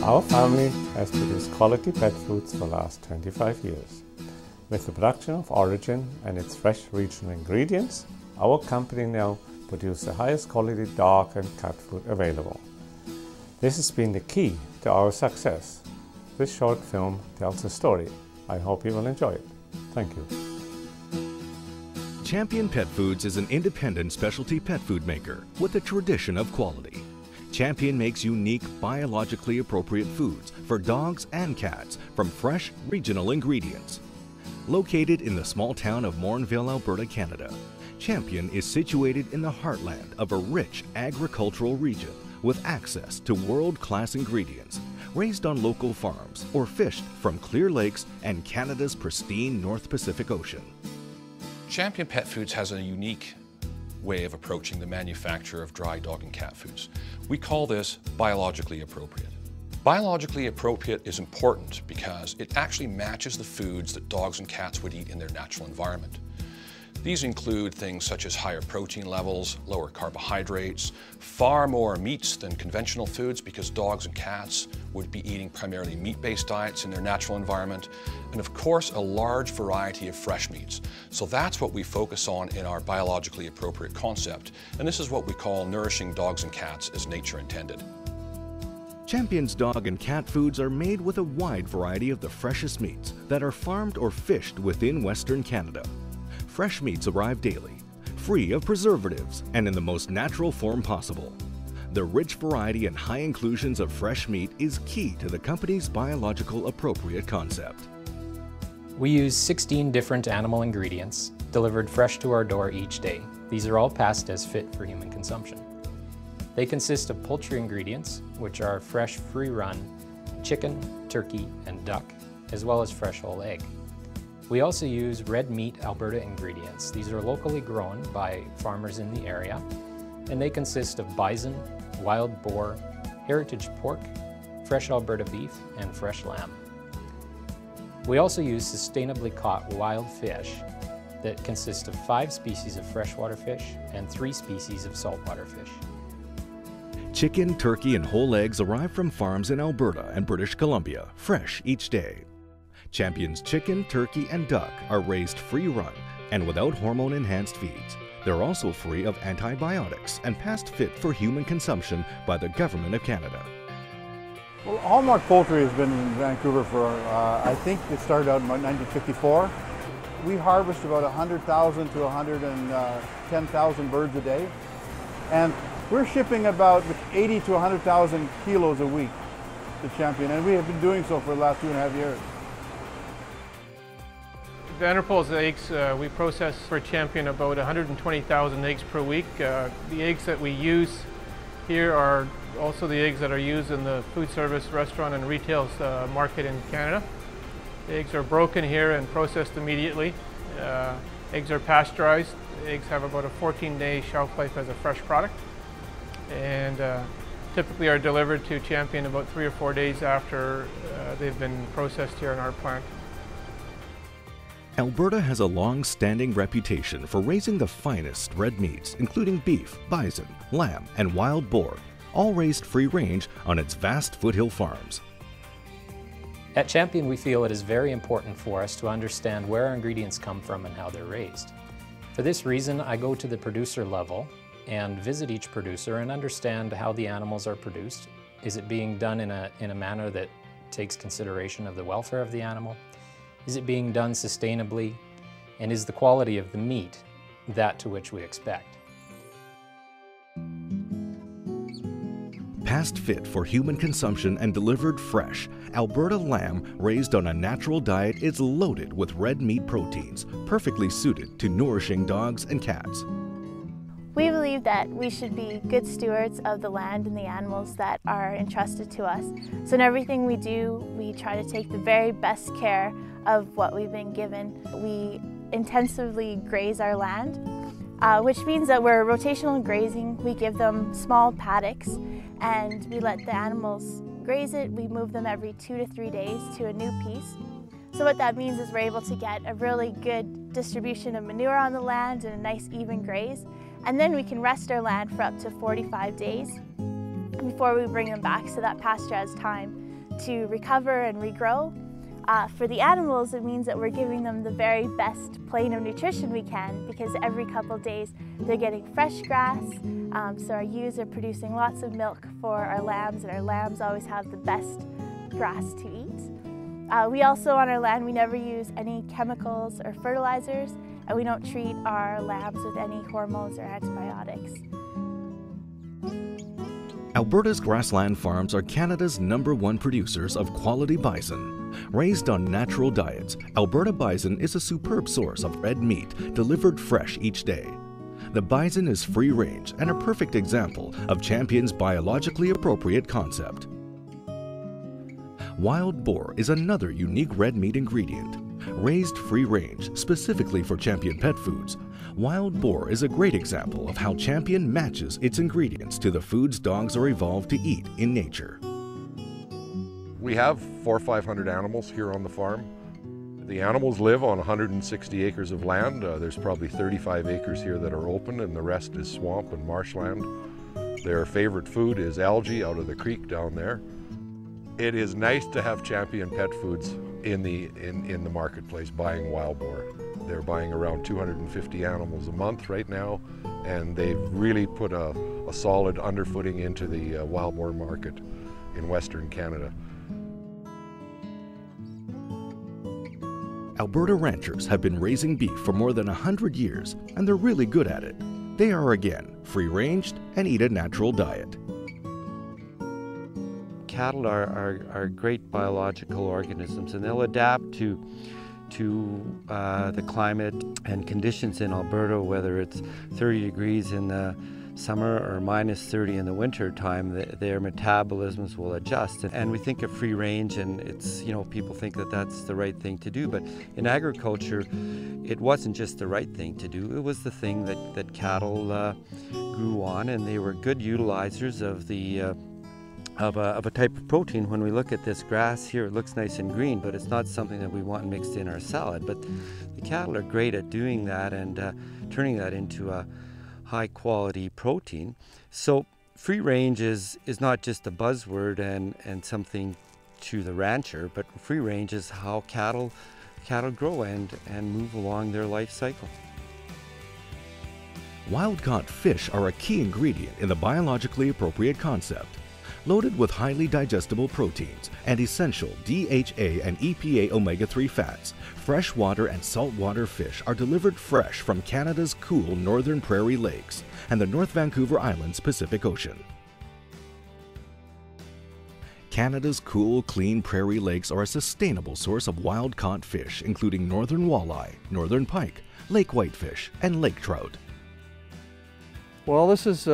Our family has produced quality pet foods for the last 25 years. With the production of Origin and its fresh regional ingredients, our company now produces the highest quality dog and cat food available. This has been the key to our success. This short film tells a story. I hope you will enjoy it. Thank you. Champion Pet Foods is an independent specialty pet food maker with a tradition of quality. Champion makes unique, biologically appropriate foods for dogs and cats from fresh, regional ingredients. Located in the small town of Morinville, Alberta, Canada, Champion is situated in the heartland of a rich agricultural region with access to world-class ingredients, raised on local farms or fished from clear lakes and Canada's pristine North Pacific Ocean. Champion Pet Foods has a unique way of approaching the manufacture of dry dog and cat foods. We call this biologically appropriate. Biologically appropriate is important because it actually matches the foods that dogs and cats would eat in their natural environment. These include things such as higher protein levels, lower carbohydrates, far more meats than conventional foods because dogs and cats would be eating primarily meat-based diets in their natural environment, and of course a large variety of fresh meats. So that's what we focus on in our biologically appropriate concept, and this is what we call nourishing dogs and cats as nature intended. Champion's dog and cat foods are made with a wide variety of the freshest meats that are farmed or fished within Western Canada. Fresh meats arrive daily, free of preservatives and in the most natural form possible. The rich variety and high inclusions of fresh meat is key to the company's biological appropriate concept. We use 16 different animal ingredients delivered fresh to our door each day. These are all passed as fit for human consumption. They consist of poultry ingredients, which are fresh, free-run chicken, turkey, and duck, as well as fresh whole egg. We also use red meat Alberta ingredients. These are locally grown by farmers in the area, and they consist of bison, wild boar, heritage pork, fresh Alberta beef, and fresh lamb. We also use sustainably caught wild fish that consist of 5 species of freshwater fish and 3 species of saltwater fish. Chicken, turkey, and whole eggs arrive from farms in Alberta and British Columbia, fresh each day. Champion's chicken, turkey, and duck are raised free-run and without hormone-enhanced feeds. They're also free of antibiotics and passed fit for human consumption by the Government of Canada. Well, Hallmark Poultry has been in Vancouver for, I think it started out in 1954. We harvest about 100,000 to 110,000 birds a day. And we're shipping about 80 to 100,000 kilos a week to Champion, and we have been doing so for the last 2.5 years. Vanderpool's eggs, we process for Champion about 120,000 eggs per week. The eggs that we use here are also the eggs that are used in the food service, restaurant, and retail market in Canada. The eggs are broken here and processed immediately. Eggs are pasteurized. Eggs have about a 14-day shelf life as a fresh product, and typically are delivered to Champion about 3 or 4 days after they've been processed here in our plant. Alberta has a long-standing reputation for raising the finest red meats, including beef, bison, lamb, and wild boar, all raised free-range on its vast foothill farms. At Champion, we feel it is very important for us to understand where our ingredients come from and how they're raised. For this reason, I go to the producer level and visit each producer and understand how the animals are produced. Is it being done in a manner that takes consideration of the welfare of the animal? Is it being done sustainably? And is the quality of the meat that to which we expect? Passed fit for human consumption and delivered fresh, Alberta lamb raised on a natural diet is loaded with red meat proteins, perfectly suited to nourishing dogs and cats. We believe that we should be good stewards of the land and the animals that are entrusted to us. So in everything we do, we try to take the very best care of what we've been given. We intensively graze our land, which means that we're rotational grazing. We give them small paddocks and we let the animals graze it. We move them every 2 to 3 days to a new piece. So what that means is we're able to get a really good distribution of manure on the land and a nice even graze. And then we can rest our land for up to 45 days before we bring them back, so that pasture has time to recover and regrow. For the animals, it means that we're giving them the very best plane of nutrition we can, because every couple days they're getting fresh grass. So our ewes are producing lots of milk for our lambs, and our lambs always have the best grass to eat. We also, on our land, we never use any chemicals or fertilizers, and we don't treat our lambs with any hormones or antibiotics. Alberta's grassland farms are Canada's #1 producers of quality bison. Raised on natural diets, Alberta bison is a superb source of red meat delivered fresh each day. The bison is free range and a perfect example of Champion's biologically appropriate concept. Wild boar is another unique red meat ingredient. Raised free range specifically for Champion Pet Foods, wild boar is a great example of how Champion matches its ingredients to the foods dogs are evolved to eat in nature. We have 400 or 500 animals here on the farm. The animals live on 160 acres of land. There's probably 35 acres here that are open, and the rest is swamp and marshland. Their favorite food is algae out of the creek down there. It is nice to have Champion Pet Foods in the marketplace buying wild boar. They're buying around 250 animals a month right now, and they've really put a solid underfooting into the wild boar market in Western Canada. Alberta ranchers have been raising beef for more than 100 years, and they're really good at it. They are, again, free-ranged and eat a natural diet. Cattle are great biological organisms, and they'll adapt to the climate and conditions in Alberta, whether it's 30 degrees in the summer or -30 in the winter time. Their metabolisms will adjust. And we think of free range, and it's, people think that that's the right thing to do, but in agriculture it wasn't just the right thing to do, it was the thing that cattle grew on, and they were good utilizers of the of a type of protein. When we look at this grass here, it looks nice and green, but it's not something that we want mixed in our salad. But the cattle are great at doing that and turning that into a high quality protein. So free range is not just a buzzword and something to the rancher, but free range is how cattle grow and move along their life cycle. Wild-caught fish are a key ingredient in the biologically appropriate concept. Loaded with highly digestible proteins and essential DHA and EPA omega-3 fats, freshwater and saltwater fish are delivered fresh from Canada's cool northern prairie lakes and the North Vancouver Island's Pacific Ocean. Canada's cool, clean prairie lakes are a sustainable source of wild-caught fish, including northern walleye, northern pike, lake whitefish, and lake trout. Well, this is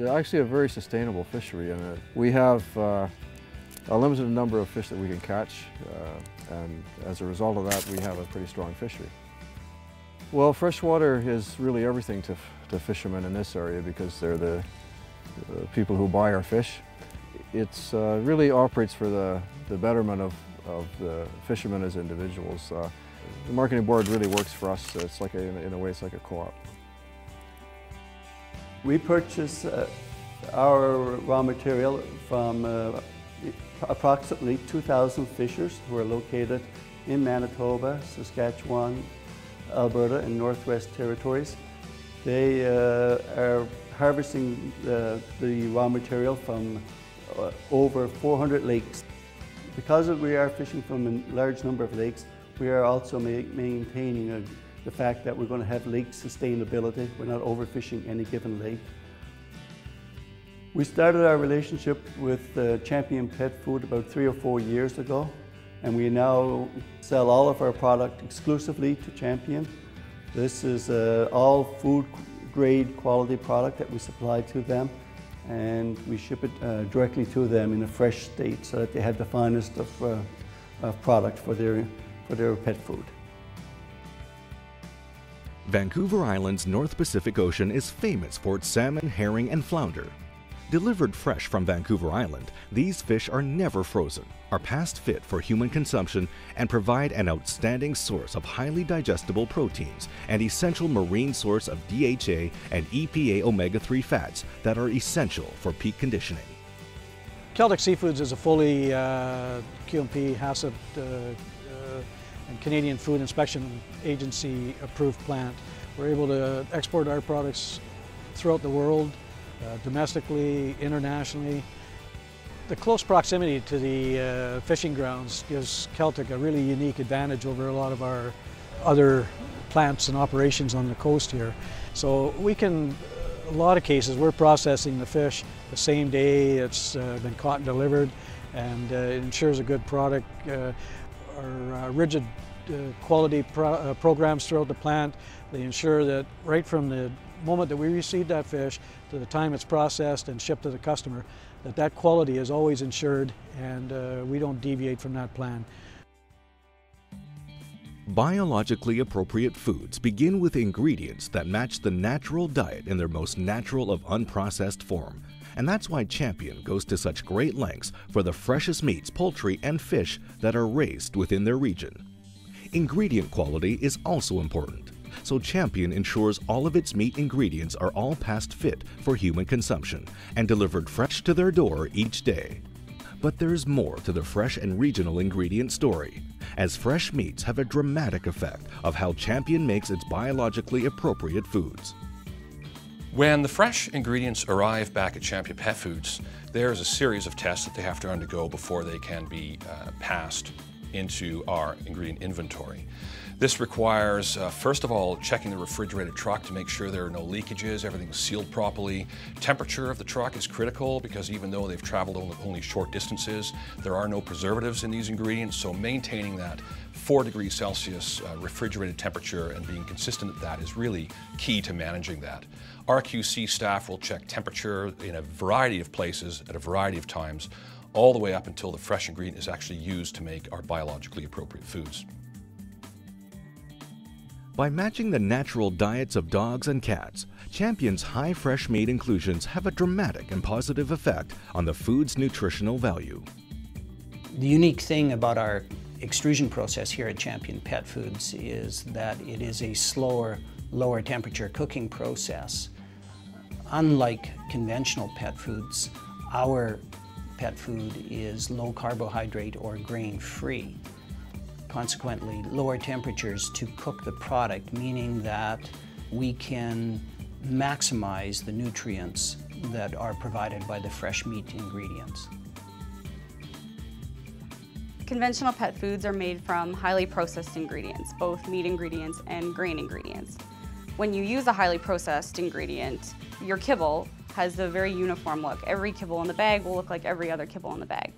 actually a very sustainable fishery, and we have a limited number of fish that we can catch, and as a result of that we have a pretty strong fishery. Well, freshwater is really everything to fishermen in this area because they're the people who buy our fish. It's really operates for the betterment of the fishermen as individuals. The marketing board really works for us. It's like in a way it's like a co-op. We purchase our raw material from approximately 2,000 fishers who are located in Manitoba, Saskatchewan, Alberta, and Northwest Territories. They are harvesting the raw material from over 400 lakes. Because we are fishing from a large number of lakes, we are also maintaining the fact that we're going to have lake sustainability. We're not overfishing any given lake. We started our relationship with Champion Pet Food about 3 or 4 years ago, and we now sell all of our product exclusively to Champion. This is all food grade quality product that we supply to them, and we ship it directly to them in a fresh state so that they have the finest of product for their pet food. Vancouver Island's North Pacific Ocean is famous for its salmon, herring, and flounder. Delivered fresh from Vancouver Island, these fish are never frozen, are past fit for human consumption, and provide an outstanding source of highly digestible proteins and essential marine source of DHA and EPA omega-3 fats that are essential for peak conditioning. Celtic Seafoods is a fully QMP, HACCP, and Canadian Food Inspection Agency approved plant. We're able to export our products throughout the world, domestically, internationally. The close proximity to the fishing grounds gives Celtic a really unique advantage over a lot of our other plants and operations on the coast here. So we can, a lot of cases, we're processing the fish the same day it's been caught and delivered, and it ensures a good product. Our rigid quality programs throughout the plant, they ensure that right from the moment that we receive that fish to the time it's processed and shipped to the customer, that quality is always ensured, and we don't deviate from that plan. Biologically appropriate foods begin with ingredients that match the natural diet in their most natural of unprocessed form. And that's why Champion goes to such great lengths for the freshest meats, poultry, and fish that are raised within their region. Ingredient quality is also important, so Champion ensures all of its meat ingredients are all past fit for human consumption and delivered fresh to their door each day. But there's more to the fresh and regional ingredient story, as fresh meats have a dramatic effect of how Champion makes its biologically appropriate foods. When the fresh ingredients arrive back at Champion Pet Foods, there's a series of tests that they have to undergo before they can be passed into our ingredient inventory. This requires, first of all, checking the refrigerated truck to make sure there are no leakages, everything's sealed properly. Temperature of the truck is critical because even though they've traveled only short distances, there are no preservatives in these ingredients, so maintaining that 4 degrees Celsius refrigerated temperature and being consistent at that is really key to managing that. Our QC staff will check temperature in a variety of places at a variety of times, all the way up until the fresh ingredient is actually used to make our biologically appropriate foods. By matching the natural diets of dogs and cats, Champion's high fresh meat inclusions have a dramatic and positive effect on the food's nutritional value. The unique thing about our extrusion process here at Champion Pet Foods is that it is a slower, lower temperature cooking process. Unlike conventional pet foods, our pet food is low carbohydrate or grain free. Consequently, lower temperatures to cook the product, meaning that we can maximize the nutrients that are provided by the fresh meat ingredients. Conventional pet foods are made from highly processed ingredients, both meat ingredients and grain ingredients. When you use a highly processed ingredient, your kibble has a very uniform look. Every kibble in the bag will look like every other kibble in the bag.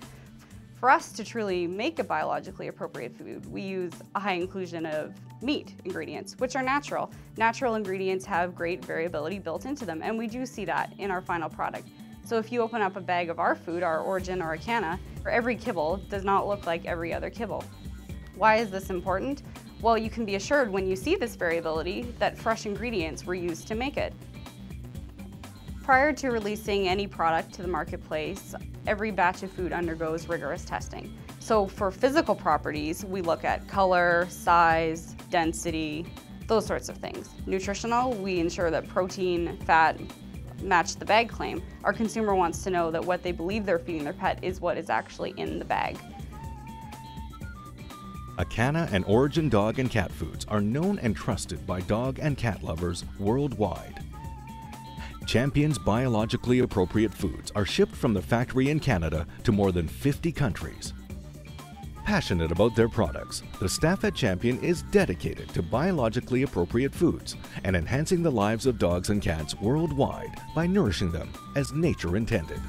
For us to truly make a biologically appropriate food, we use a high inclusion of meat ingredients, which are natural. Natural ingredients have great variability built into them, and we do see that in our final product. So if you open up a bag of our food, our Origin or Acana, every kibble does not look like every other kibble. Why is this important? Well, you can be assured when you see this variability that fresh ingredients were used to make it. Prior to releasing any product to the marketplace, every batch of food undergoes rigorous testing. So for physical properties, we look at color, size, density, those sorts of things. Nutritional, we ensure that protein, fat match the bag claim. Our consumer wants to know that what they believe they're feeding their pet is what is actually in the bag. Acana and Origin dog and cat foods are known and trusted by dog and cat lovers worldwide. Champion's biologically appropriate foods are shipped from the factory in Canada to more than 50 countries. Passionate about their products, the staff at Champion is dedicated to biologically appropriate foods and enhancing the lives of dogs and cats worldwide by nourishing them as nature intended.